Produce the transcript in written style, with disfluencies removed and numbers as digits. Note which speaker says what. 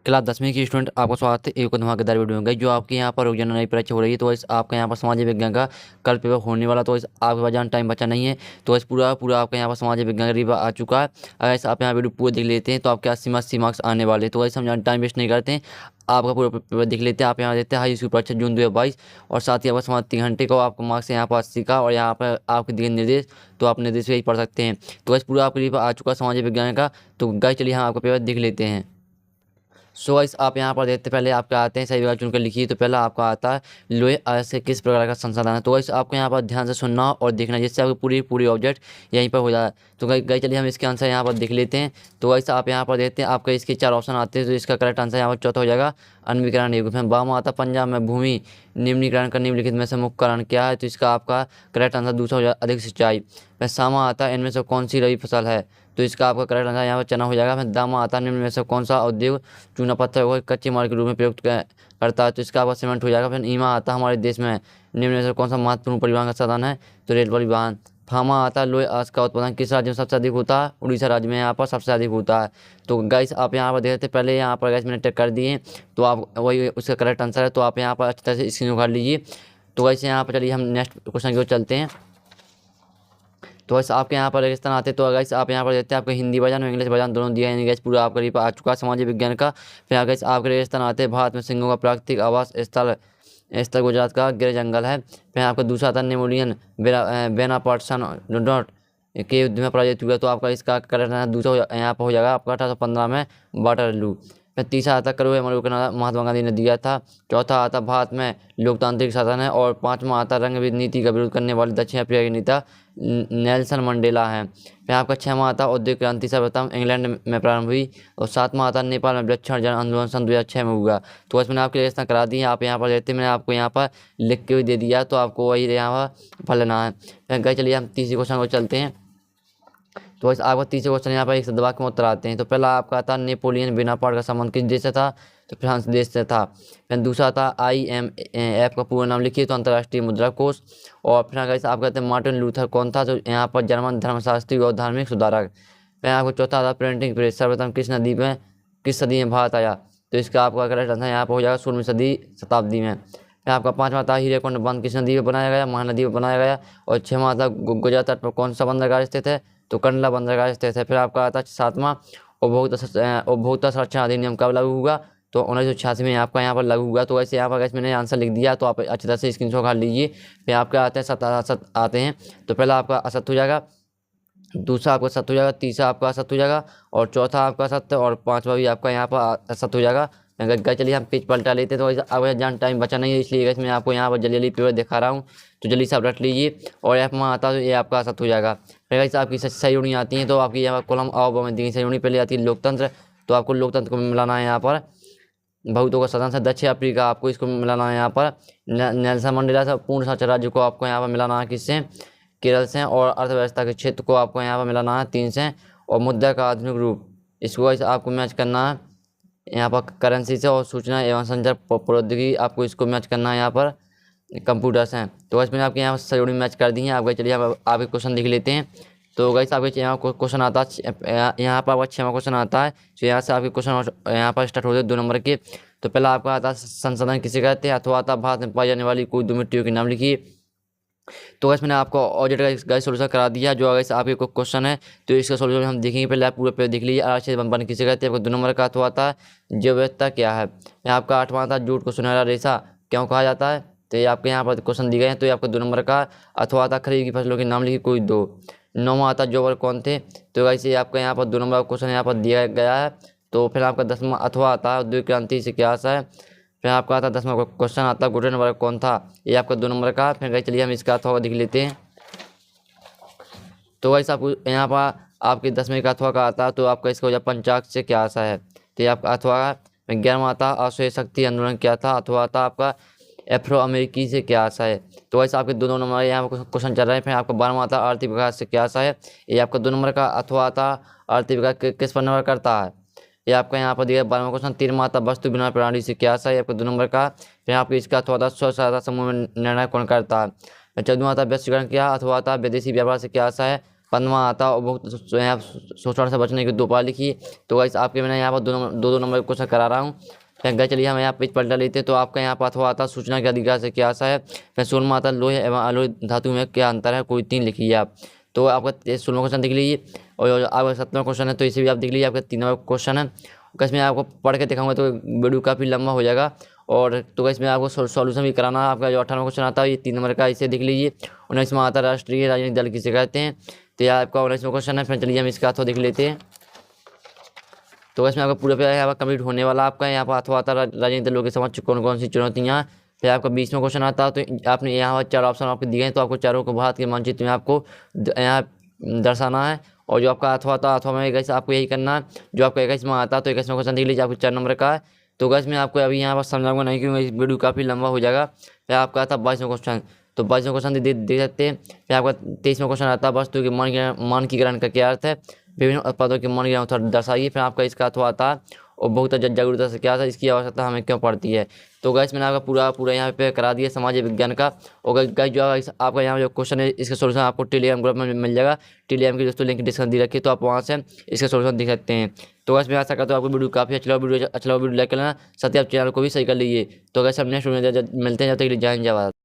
Speaker 1: Class 10वीं की student आपका स्वागत है एक और धमाकेदार वीडियो में। जो आपके यहाँ पर रोजाना नई परीक्षा हो रही है, तो इस आपका यहाँ पर समाज विज्ञान का कल पेपर होने वाला, तो इस आपके पास जहाँ टाइम बचा नहीं है, तो इस पूरा पूरा आपका यहाँ पर समाज विज्ञान का रिव्यू आ चुका है। अगर इस आप यहाँ वीडियो पूरा देख लेते हैं तो आपके 80 मार्क्स आने वाले हैं। तो वैसे हम यहाँ टाइम वेस्ट नहीं करते हैं, आपका पूरा पेपर देख लेते हैं। आप यहाँ देखते हैं हाई स्कूल परीक्षा जून 2022, और साथ ही आपका समाज 3 घंटे का आपका मार्क्स है यहाँ पर 80 का, और यहाँ पर आपके दिए निर्देश, तो आप निर्देश यही पढ़ सकते हैं। तो इस पूरा आपका रिव्यू आ चुका है समाज विज्ञान का। तो गाइस चलिए हम आपका पेपर देख लेते हैं। सो गाइस आप यहाँ पर देखते पहले आपके आते हैं, सही जगह चुनकर लिखिए। तो पहला आपका आता है लोहे आयत से किस प्रकार का संसाधन है। तो गाइस आपको यहाँ पर ध्यान से सुनना और देखना, जिससे आपकी पूरी पूरी ऑब्जेक्ट यहीं पर हो जाए। तो गाइस चलिए हम इसके आंसर यहाँ पर देख लेते हैं। तो गाइस आप यहाँ पर देखते हैं आपके इसके 4 ऑप्शन आते हैं। तो इसका करेक्ट आंसर यहाँ पर चौथा हो जाएगा अन्वीकरण युग। फिर बाम आता पंजाब में भूमि निम्नीकरण का निम्नलिखित में से मुख्य कारण क्या है। तो इसका आपका करेक्ट आंसर दूसरा हो जाएगा अधिक सिंचाई। फिर सामा आता है इनमें से कौन सी रबी फसल है। तो इसका आपका करेक्ट आंसर यहाँ पर चना हो जाएगा। फिर दामा आता है निम्न में से कौन सा उद्योग चूना पत्थर को कच्चे माल के रूप में प्रयुक्त करता है। तो इसका आपका सीमेंट हो जाएगा। फिर ईमा आता है हमारे देश में निम्न में से कौन सा महत्वपूर्ण परिवहन का साधन है। तो रेल परिवहन। फामा आता है लोहे आयस्क का उत्पादन किस राज्य में सबसे अधिक होता है। उड़ीसा राज्य में यहाँ पर सबसे अधिक होता है। तो गाइस आप यहाँ पर देखते पहले यहाँ पर गाइस मैंने टिक कर दिए, तो आप वही उसका करेक्ट आंसर है। तो आप यहाँ पर अच्छी तरह से स्क्रीन उखाड़ लीजिए। तो गाइस यहाँ पर चलिए हम नेक्स्ट क्वेश्चन की ओर चलते हैं। तो वैसे आपके यहाँ पर रेगिस्तान आते हैं। तो अगर आप यहाँ पर देखते हैं आपको हिंदी वर्जन और इंग्लिश वर्जन दोनों दिया है। गैस पूरा आपका रिपोर्ट आ चुका है समाज विज्ञान का। फिर अगर आपके रेगिस्तान आते हैं भारत में सिंहों का प्राकृतिक आवास स्थल स्थल गुजरात का गिर जंगल है। फिर आपका दूसरा था नेपोलियन बेनापर्सन डॉट के युद्ध में पराजित हुआ। तो आपका इसका करेक्ट आंसर दूसरा यहाँ पर हो जाएगा आपका 1815 में वाटरलू। फिर तीसरा आता करोए अमल का महात्मा गांधी ने दिया था। चौथा आता भारत में लोकतांत्रिक शासन है। और पांचवा आता रंग नीति का विरोध करने वाले दक्षिण अफ्रीका के नेता नेल्सन मंडेला है। फिर आपका छठवां आता औद्योगिक क्रांति सर्वप्रथम इंग्लैंड में प्रारंभ हुई। और सातवां आता नेपाल में वृक्षण जन आंदोलन सन 2006 में हुआ। तो इसमें आपकी रचना करा दी है। आप यहाँ पर देखते मैंने आपको यहाँ पर लिख के भी दे दिया, तो आपको वही यहाँ पर पढ़ लेना है। फिर चलिए हम तीसरे क्वेश्चन को चलते हैं। तो इस आपका तीसरे क्वेश्चन यहाँ पर एक सदवाक्य में उत्तर आते हैं। तो पहला आपका था नेपोलियन बोनापार्ट का संबंध किस देश से था। तो फ्रांस देश से था। फिर दूसरा था IMF का पूरा नाम लिखिए। तो अंतर्राष्ट्रीय मुद्रा कोष। और फिर आप कहते हैं मार्टिन लूथर कौन था। तो यहाँ पर जर्मन धर्मशास्त्री और धार्मिक सुधारक। फिर आपको चौथा था प्रिंटिंग प्रेस सर्वप्रथम किस सदी में भारत आया। तो इसका आपका करेक्ट आंसर यहाँ पर हो जाएगा 16वीं शताब्दी में। फिर आपका पांचवा था हीरेकुंड बांध किस नदी पर बनाया गया। महानदी पर बनाया गया। और छठवां था गुजरात तट पर कौन सा बंदरगाह स्थित है। तो कंडला बंदरगाह स्थित है। फिर आपका आता है सातवां उपभोक्ता संरक्षण अधिनियम कब लागू हुआ। तो 1986 में आपका यहाँ पर लागू हुआ। तो वैसे यहाँ पर मैंने आंसर लिख दिया, तो आप अच्छी तरह से स्क्रीनशॉट काट लीजिए। फिर आपके आते हैं असत आते हैं। तो पहला आपका असत हो जाएगा, दूसरा आपका सत्य हो जाएगा, तीसरा आपका असत हो जाएगा, और चौथा आपका सत्य, और पांचवा भी आपका यहाँ पर असत हो जाएगा। चलिए हम पेज पलटा लेते हैं। तो अब जान टाइम बचा नहीं है, इसलिए मैं आपको यहाँ पर जल्दी जल्दी पेपर दिखा रहा हूँ। तो जल्दी से आप रख लीजिए। और एफ में आता है तो ये आपका असत हो जाएगा। फिर वैसे आपकी सही जोड़ी आती है। तो आपकी यहाँ पर कॉलम आओ में दी सही जोड़ी पहले आती है लोकतंत्र। तो आपको लोकतंत्र को मिलाना है यहाँ पर। बहुतों का सदन से दक्षिण अफ्रीका, आपको इसको मिलाना है यहाँ पर। नेल्सन मंडेला से पूर्ण साक्षर राज्य को आपको यहाँ पर मिलाना है किससे, केरल से। और अर्थव्यवस्था के क्षेत्र को आपको यहाँ पर मिलाना है 3 से। और मुद्रा का आधुनिक रूप, इसको आपको मैच करना है यहाँ पर करेंसी से। और सूचना एवं संचार प्रौद्योगिकी, आपको इसको मैच करना है यहाँ पर कंप्यूटर्स हैं। तो इसमें आपके यहाँ सही मैच कर दी हैं। आप चलिए आपके क्वेश्चन देख लेते हैं। तो गाइस आपके यहाँ क्वेश्चन आता है, यहाँ पर आपका 6वां क्वेश्चन आता है। तो यहाँ से आपके क्वेश्चन यहाँ पर स्टार्ट होते हैं 2 नंबर के। तो पहला आपका आता है संसाधन किसे कहते हैं। अथवा आता भारत में पाई जाने वाली कोई 2 मिट्टियों के नाम लिखिए। तो गाइस मैंने आपको ऑब्जेक्ट का सोल्यूशन करा दिया। जो गाइस आपके क्वेश्चन है, तो इसका सोल्यूशन हम देखेंगे। पहले आप पूरा पेपर देख लीजिए। आरक्षित बन किसे कहते हैं। आपको 2 नंबर का अथवा आता है जैव विविधता क्या है। यहाँ आपका 8वां आता जूट को सुनहरा रेशा क्यों कहा जाता है। तो ये आपके यहाँ पर क्वेश्चन दिए गए हैं। तो ये आपको 2 नंबर का अथवा आता खरीफ की फसलों के नाम लिखिए कोई 2। 9वां आता जोवर कौन थे। तो गाइस ये आपका यहाँ पर 2 नंबर का क्वेश्चन यहाँ पर दिया गया है। तो फिर आपका 10वां अथवा आता है औद्योगिक क्रांति से क्या आशा है। फिर आपका आता 10वां क्वेश्चन आता गुटेनबर्ग कौन था। ये आपका 2 नंबर का। फिर गाइस चलिए हम इसका अथवा देख लेते हैं। तो गाइस आपको यहाँ पर आपके 10वें का अथवा का आता है। तो आपका इसका हो जाए पंचांग से क्या आशा है। तो ये आपका अथवा का। 11वां आता असहयोग शक्ति आंदोलन क्या था। अथवा आता आपका अफ्रो अमेरिकी से क्या आशा है। तो वैसे आपके 2 नंबर यहाँ पर क्वेश्चन चल रहे हैं। फिर आपका 12वां आता आर्थिक विकास से क्या आशा है। ये आपका 2 नंबर का अथवा आता आर्थिक विकास किस पर निर्भर करता है। ये आपका यहाँ पर दिया 12वां क्वेश्चन। 13वां आता वस्तु विनिमय प्रणाली से क्या आशा है। आपका 2 नंबर का। फिर आपके इसका अथवा आता स्व सहायता समूह में निर्णय कौन करता है। 14वां आता वैश्वीकरण क्या। अथवा आता विदेशी व्यापार से क्या आशा है। 15 आता और बहुत यहाँ सोचने से बचने की 2 पार लिखी। तो गाइस आपके मैंने यहाँ पर दो नंबर क्वेश्चन करा रहा हूँ। फिर गए चलिए हम यहाँ पेज पलटा लेते हैं। तो आपका यहाँ पर अथवा आता सूचना के अधिकार से क्या आशा है। फिर 16वां आता लोहे एवं अलोह धातु में क्या अंतर है, कोई 3 लिखिए आप। तो आपका 16वां क्वेश्चन देख लीजिए और आपका 17वां क्वेश्चन है तो इसे भी आप देख लीजिए। आपका 3 नंबर क्वेश्चन है। इसमें आपको पढ़ के दिखाऊंगा तो वीडियो काफ़ी लंबा हो जाएगा। और तो इसमें आपको सॉल्यूशन भी कराना है। आपका जो 18वां क्वेश्चन आता है ये 3 नंबर का, इसे देख लीजिए। 19वां आता है राष्ट्रीय राजनीतिक दल किसे कहते हैं। तो यह आपका 19वां क्वेश्चन है। फिर चलिए हम इसका अथवा देख लेते हैं। तो इसमें आपका पूरा यहाँ पर कंप्लीट होने वाला आपका यहाँ पर अथवा आता है राजनीतिक दलों के समक्ष कौन कौन सी चुनौतियाँ। फिर आपका 20वां क्वेश्चन आता है। तो आपने यहाँ पर 4 ऑप्शन आपको दिए हैं। तो आपको चारों को भारत के मानचित्र में आपको यहाँ दर्शाना है। और जो आपका अथवा आता अथवा में 21 आपको यही करना है। जो आपका 21वां आता है तो 21वां क्वेश्चन देख लीजिए, आपको 4 नंबर का है। तो गैस मैं आपको अभी यहाँ पर समझाऊंगा नहीं क्योंकि वीडियो काफ़ी लंबा हो जाएगा। फिर आपका आता है 22वां क्वेश्चन। तो 22वां क्वेश्चन दे सकते हैं। फिर आपका 23वां क्वेश्चन आता है वस्तु के मानकीकरण का क्या अर्थ है। विभिन्न उत्पादों के मानकीकरण दर्शाइए। फिर आपका इसका अथवा आता है और बहुत जागरूकता से क्या था, इसकी आवश्यकता हमें क्यों पड़ती है। तो गैस मैंने आपका पूरा यहाँ पे करा दिया समाज विज्ञान का। और गैस जो आपका यहाँ जो क्वेश्चन है इसका सोल्यूशन आपको टेलीग्राम ग्रुप में मिल जाएगा। टेलीग्राम की दोस्तों लिंक डिस्क्रिप्शन दी रखी है, तो आप वहाँ से इसका सोल्यूशन देख सकते हैं। तो गैस मैं आशा करता हूँ आपको वीडियो काफ़ी अच्छा वीडियो लाइक करना, साथ ही आप चैनल को भी सही कर लीजिए। तो गैस हम नेक्स्ट वीडियो मिलते हैं, जब तक के लिए जय हिंद जय भारत।